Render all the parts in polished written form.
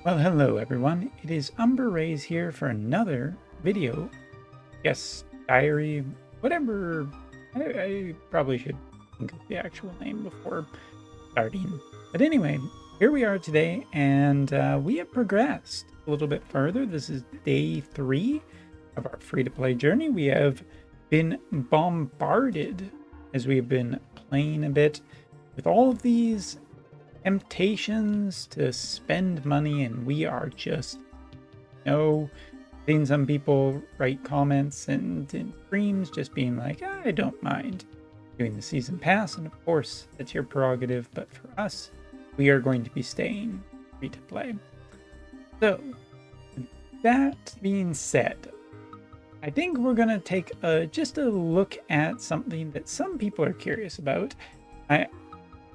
Well, hello everyone. It is Umber Rays here for another video. Yes, diary, whatever. I probably should think of the actual name before starting. But anyway, here we are today, and we have progressed a little bit further. This is day 3 of our free-to-play journey. We have been bombarded as we have been playing a bit with all of these temptations to spend money, and we are just seeing some people write comments and in streams just being like, I don't mind doing the season pass, and of course that's your prerogative, but for us, we are going to be staying free to play. So that being said, I think we're gonna take just a look at something that some people are curious about,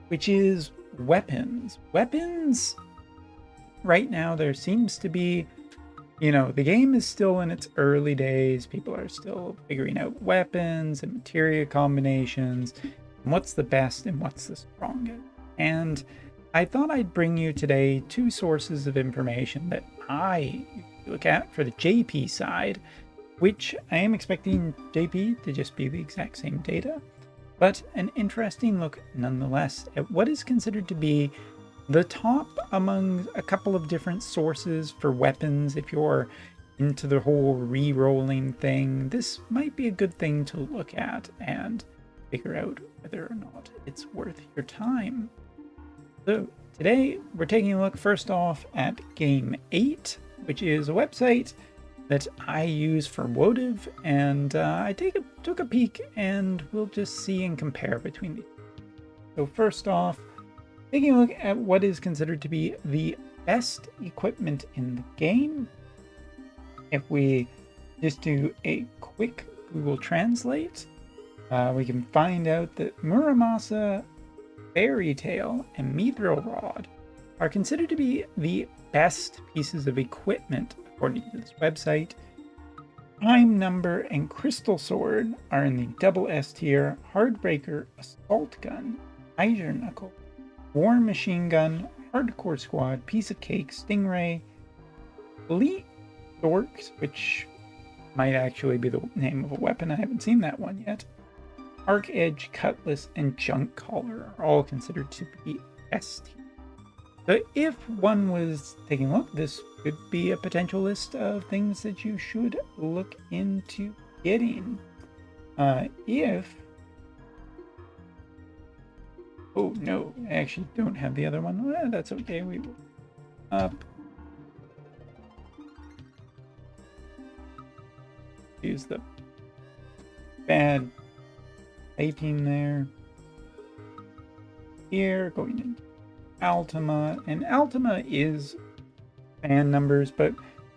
which is weapons. Weapons, right now, there seems to be, the game is still in its early days. People are still figuring out weapons and materia combinations, and what's the best and what's the strongest. And I thought I'd bring you today 2 sources of information that I look at for the JP side, which I am expecting JP to just be the exact same data, but an interesting look nonetheless at what is considered to be the top among a couple of different sources for weapons. If you're into the whole re-rolling thing, this might be a good thing to look at and figure out whether or not it's worth your time. So today we're taking a look first off at Game 8, which is a website that I use for Wotive, and I took a peek, and we'll just see and compare between these. So first off, taking a look at what is considered to be the best equipment in the game. If we just do a quick Google Translate, we can find out that Muramasa, Fairy Tail, and Mithril Rod are considered to be the best pieces of equipment according to this website. Prime Number and Crystal Sword are in the double S tier. Hardbreaker, Assault Gun, Azure Knuckle, War Machine Gun, Hardcore Squad, Piece of Cake, Stingray, Elite Dorks, which might actually be the name of a weapon. I haven't seen that one yet. Arc Edge, Cutlass, and Junk Collar are all considered to be S tier. So if one was taking a look, this could be a potential list of things that you should look into getting. Oh no, I actually don't have the other one. Well, that's okay, we will up. Use the bad typing there. Here, going into Ultima, and Ultima is fan numbers, but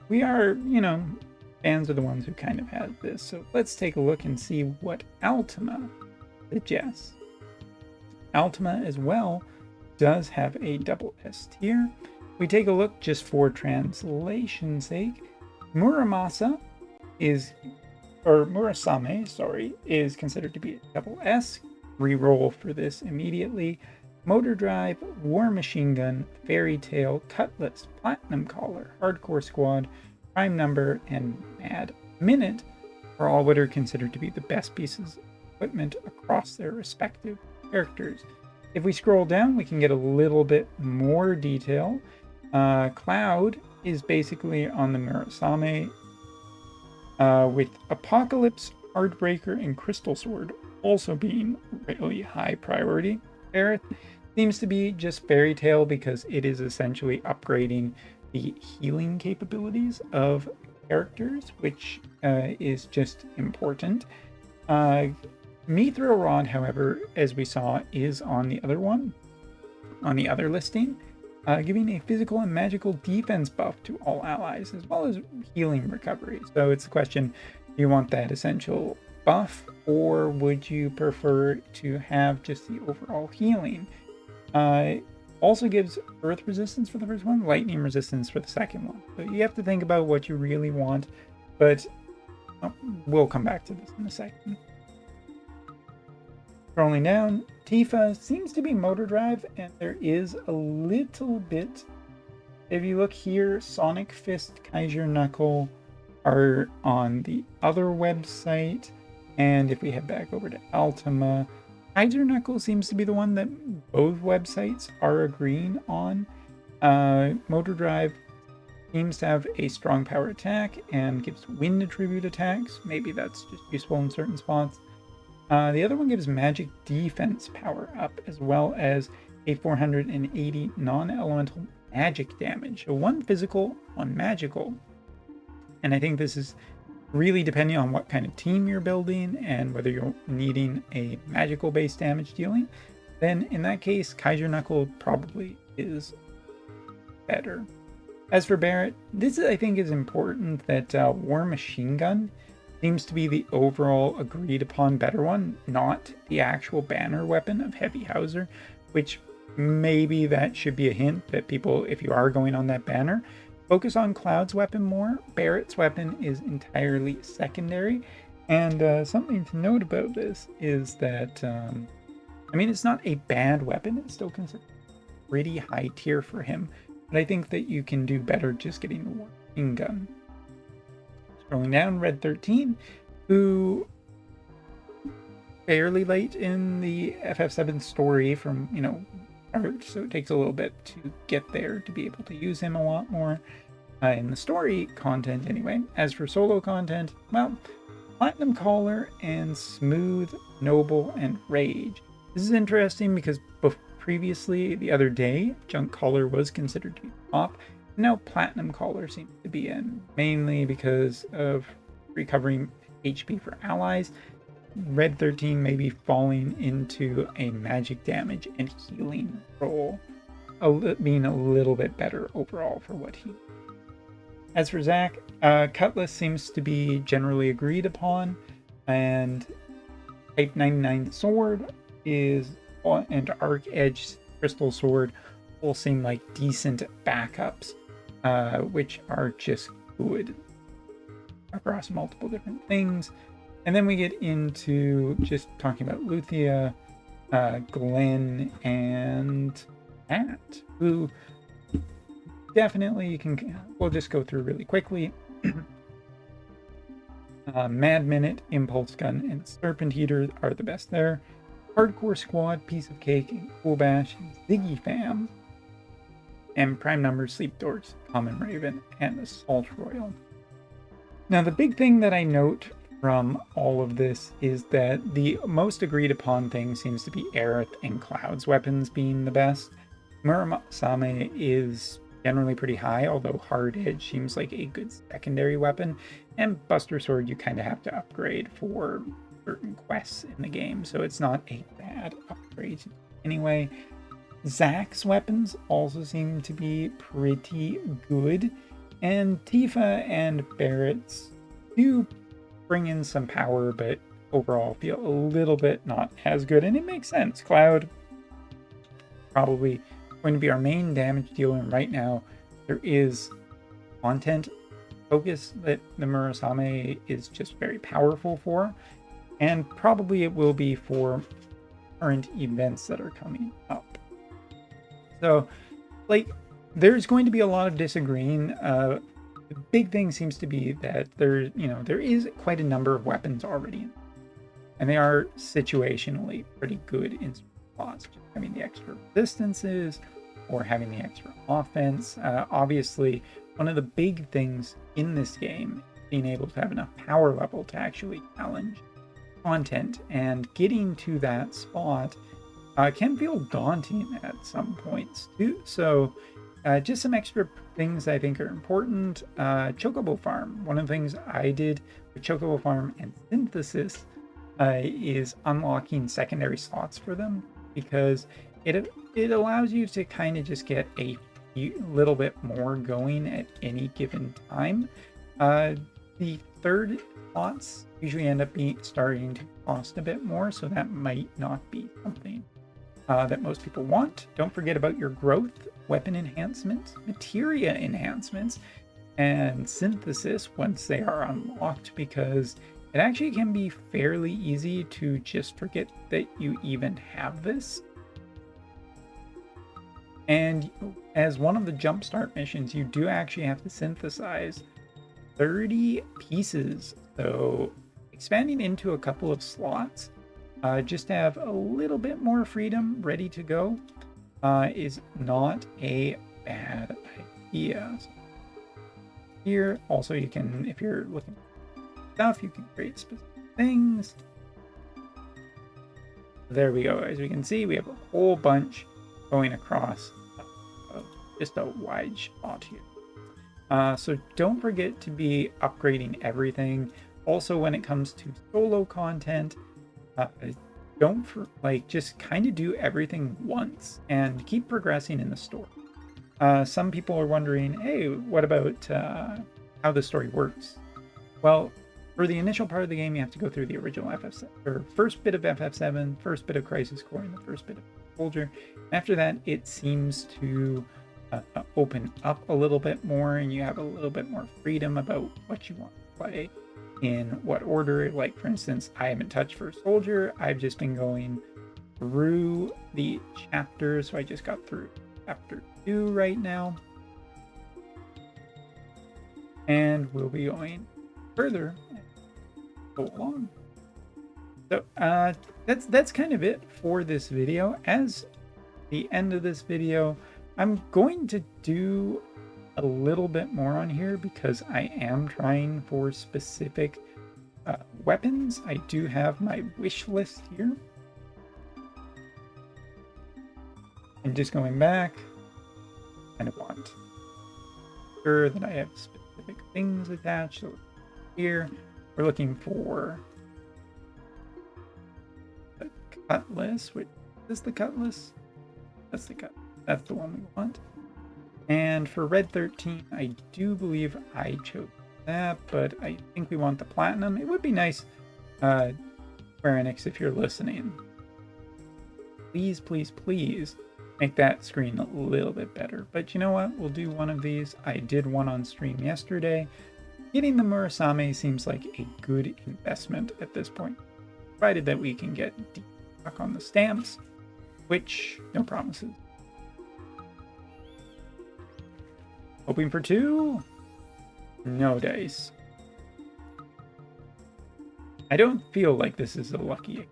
we are, fans are the ones who kind of had this. So let's take a look and see what Ultima suggests. Ultima as well does have a double S tier. We take a look just for translation's sake. Murasame, is considered to be a double S. Reroll for this immediately. Motor Drive, War Machine Gun, Fairy Tail, Cutlass, Platinum Collar, Hardcore Squad, Prime Number, and Mad Minute are all what are considered to be the best pieces of equipment across their respective characters. If we scroll down, we can get a little bit more detail. Cloud is basically on the Murasame, with Apocalypse, Hardbreaker, and Crystal Sword also being really high priority. Aerith seems to be just Fairy Tail because it is essentially upgrading the healing capabilities of characters, which is just important. Mithril Rod, however, as we saw, is on the other listing, giving a physical and magical defense buff to all allies, as well as healing recovery. So it's the question, do you want that essential buff, or would you prefer to have just the overall healing? Also gives earth resistance for the first one, lightning resistance for the second one. So you have to think about what you really want, but we'll come back to this in a second. Scrolling down, Tifa seems to be motor drive, and there is a little bit if you look here, Sonic Fist, Kaiser Knuckle are on the other website. And if we head back over to Ultima, Kaiser Knuckle seems to be the one that both websites are agreeing on. Motor Drive seems to have a strong power attack and gives wind attribute attacks. Maybe that's just useful in certain spots. The other one gives magic defense power up, as well as a 480 non-elemental magic damage. So one physical, one magical. And I think this is really depending on what kind of team you're building and whether you're needing a magical based damage dealing. Then in that case, Kaiser Knuckle probably is better. As for Barrett, this I think is important that War Machine Gun seems to be the overall agreed upon better one, not the actual banner weapon of Heavy Hauser, which maybe that should be a hint that people, if you are going on that banner, focus on Cloud's weapon more. Barrett's weapon is entirely secondary. And something to note about this is that, I mean, it's not a bad weapon. It's still considered pretty high tier for him. But I think that you can do better just getting the War Machine Gun. Scrolling down, Red 13, who fairly late in the FF7 story from, so it takes a little bit to get there to be able to use him a lot more in the story content anyway. As for solo content, well, Platinum Collar and Smooth, Noble, and Rage. This is interesting because previously, the other day, Junk Collar was considered to be top. Now Platinum Collar seems to be in, mainly because of recovering HP for allies. Red 13 may be falling into a magic damage and healing role, being a little bit better overall for what he. As for Zack, Cutlass seems to be generally agreed upon, and Type 99 Sword and Arc Edge Crystal Sword will seem like decent backups, which are just good across multiple different things. And then we get into just talking about Luthia, Glenn, and Matt, who definitely we'll just go through really quickly. Mad Minute, Impulse Gun, and Serpent Eater are the best there. Hardcore Squad, Piece of Cake, and Cool Bash, Ziggy Fam, and Prime Number, Sleep Doors, Common Raven, and Assault Royal. Now, the big thing that I note from all of this is that the most agreed upon thing seems to be Aerith and Cloud's weapons being the best. Murasame is generally pretty high, although Hard Edge seems like a good secondary weapon, and Buster Sword you kind of have to upgrade for certain quests in the game, so it's not a bad upgrade anyway. Zack's weapons also seem to be pretty good, and Tifa and Barrett's do bring in some power, but overall feel a little bit not as good, and it makes sense. Cloud probably going to be our main damage dealer, and right now there is content focus that the Murasame is just very powerful for, and probably it will be for current events that are coming up. So, like, there's going to be a lot of disagreeing. The big thing seems to be that there is quite a number of weapons already, and they are situationally pretty good in spots. Just having the extra resistances or having the extra offense. Obviously, one of the big things in this game is being able to have enough power level to actually challenge content, and getting to that spot can feel daunting at some points too. So just some extra things I think are important. Chocobo Farm. One of the things I did with Chocobo Farm and Synthesis is unlocking secondary slots for them, because it allows you to kind of just get a little bit more going at any given time. The third slots usually end up starting to cost a bit more, so that might not be something that most people want. Don't forget about your growth, weapon enhancements, materia enhancements, and synthesis once they are unlocked, because it actually can be fairly easy to just forget that you even have this. And as one of the jumpstart missions, you do actually have to synthesize 30 pieces. So expanding into a couple of slots, just to have a little bit more freedom ready to go, is not a bad idea. So here, also you can, if you're looking for stuff, you can create specific things. There we go. As we can see, we have a whole bunch going across just a wide spot here. So don't forget to be upgrading everything. Also, when it comes to solo content, don't just kind of do everything once and keep progressing in the story. Some people are wondering, hey, what about how the story works? Well, for the initial part of the game, you have to go through the original FF7, or first bit of FF7, first bit of Crisis Core, and the first bit of Soldier. After that, it seems to open up a little bit more, and you have a little bit more freedom about what you want to play, in what order. Like, for instance, I haven't touched First Soldier. I've just been going through the chapters, so I just got through chapter 2 right now. And we'll be going further and go along. So that's kind of it for this video. As the end of this video, I'm going to do a little bit more on here because I am trying for specific weapons. I do have my wish list here. And just going back, I want sure that I have specific things attached. So here we're looking for the cutlass. Which is the cutlass? That's the cut. That's the one we want. And for Red 13, I do believe I chose that, but I think we want the platinum. It would be nice, Square Enix, if you're listening, please, please, please make that screen a little bit better. But you know what? We'll do one of these. I did one on stream yesterday. Getting the Murasame seems like a good investment at this point, provided that we can get back on the stamps, which no promises. Hoping for 2. No dice. I don't feel like this is a lucky.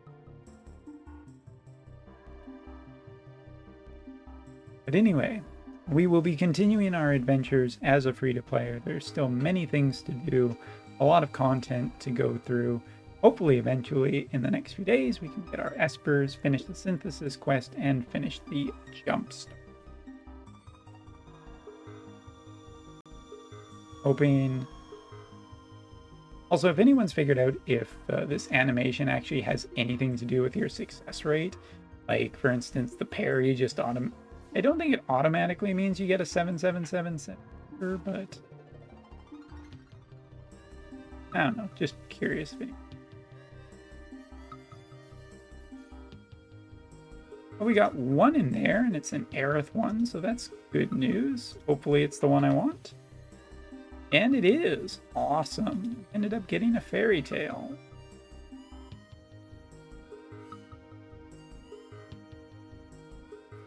But anyway, we will be continuing our adventures as a free-to-player. There's still many things to do, a lot of content to go through. Hopefully, eventually, in the next few days, we can get our Espers, finish the synthesis quest, and finish the jumpstart. Hoping. Also, if anyone's figured out if this animation actually has anything to do with your success rate, like for instance, the parry just I don't think it automatically means you get a 777, but I don't know, just curious. Well, we got one in there, and it's an Aerith one, so that's good news. Hopefully it's the one I want. And it is. Awesome. Ended up getting a fairy tale.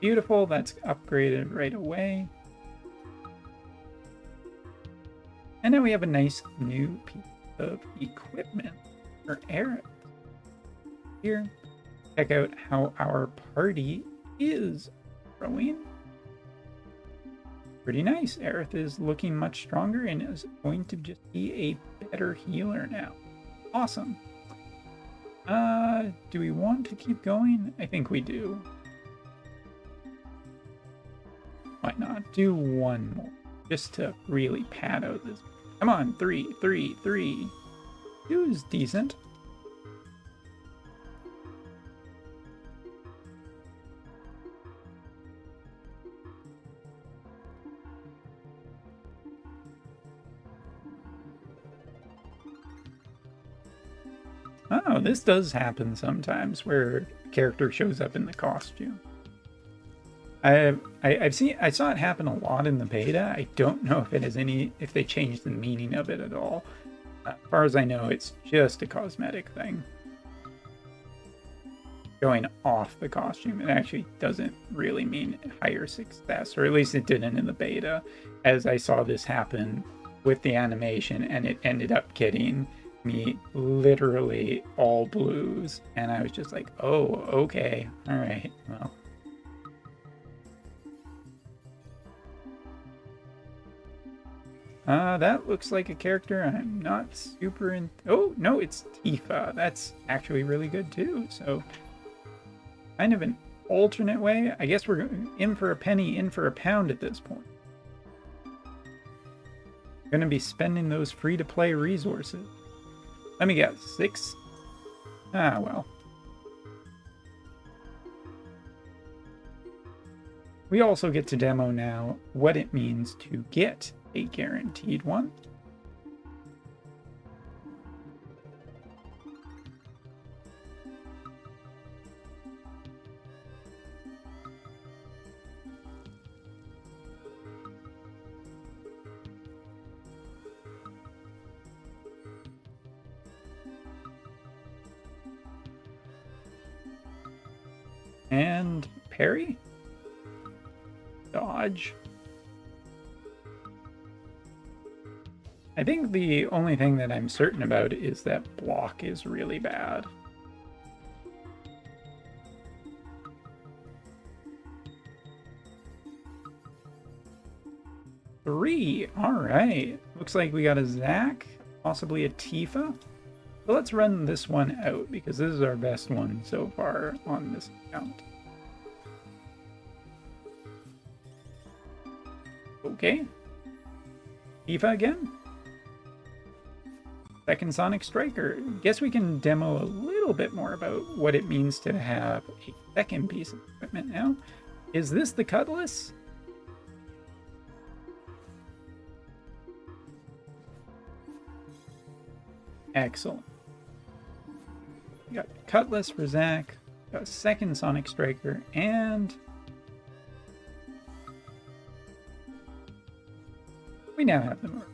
Beautiful. That's upgraded right away. And now we have a nice new piece of equipment for Aerith. Here, check out how our party is growing. Pretty nice. Aerith is looking much stronger and is going to just be a better healer now. Awesome. Do we want to keep going? I think we do. Why not? Do one more, just to really pad out this. Come on, 3, 3, 3. 2 is decent. Oh, this does happen sometimes where a character shows up in the costume. I saw it happen a lot in the beta. I don't know if it has if they changed the meaning of it at all. As far as I know, it's just a cosmetic thing. showing off the costume. It actually doesn't really mean higher success, or at least it didn't in the beta, as I saw this happen with the animation, and it ended up getting me literally all blues, and I was just like, oh, okay, all right, well. That looks like a character I'm not super in. Oh, no, it's Tifa. That's actually really good too. So, kind of an alternate way. I guess we're in for a penny, in for a pound at this point. Gonna be spending those free-to-play resources. Let me guess, 6? Ah, well. We also get to demo now what it means to get a guaranteed one. And parry, dodge. I think the only thing that I'm certain about is that block is really bad. Three, all right. Looks like we got a Zack, possibly a Tifa. But let's run this one out because this is our best one so far on this account. Okay. Tifa again. Second Sonic Striker. Guess we can demo a little bit more about what it means to have a second piece of equipment now. Is this the Cutlass? Excellent. We got Cutlass for Zack, got a second Sonic Striker, and we now have the mark.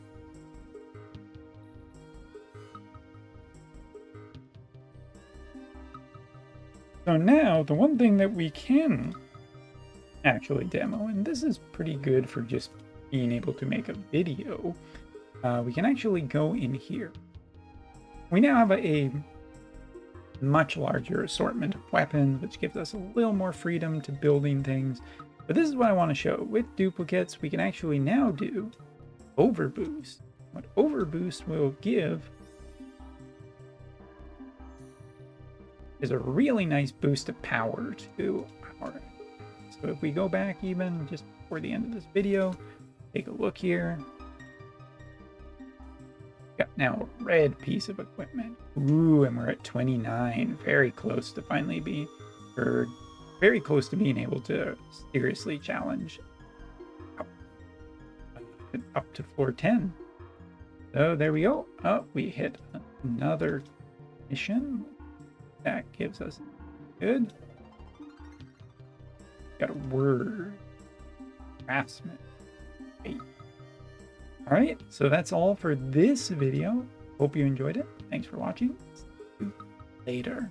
So now, the one thing that we can actually demo, and this is pretty good for just being able to make a video, we can actually go in here. We now have a much larger assortment of weapons, which gives us a little more freedom to building things. But this is what I want to show. With duplicates, we can actually now do overboost. What overboost will give is a really nice boost of power to our. So if we go back even just before the end of this video, take a look here. Got now a red piece of equipment. Ooh, and we're at 29. Very close to finally being, or very close to being able to seriously challenge up to floor 10. So there we go. Oh, we hit another mission. That gives us good. Got a word. Craftsman. Wait. All right, so that's all for this video. Hope you enjoyed it. Thanks for watching. See you later.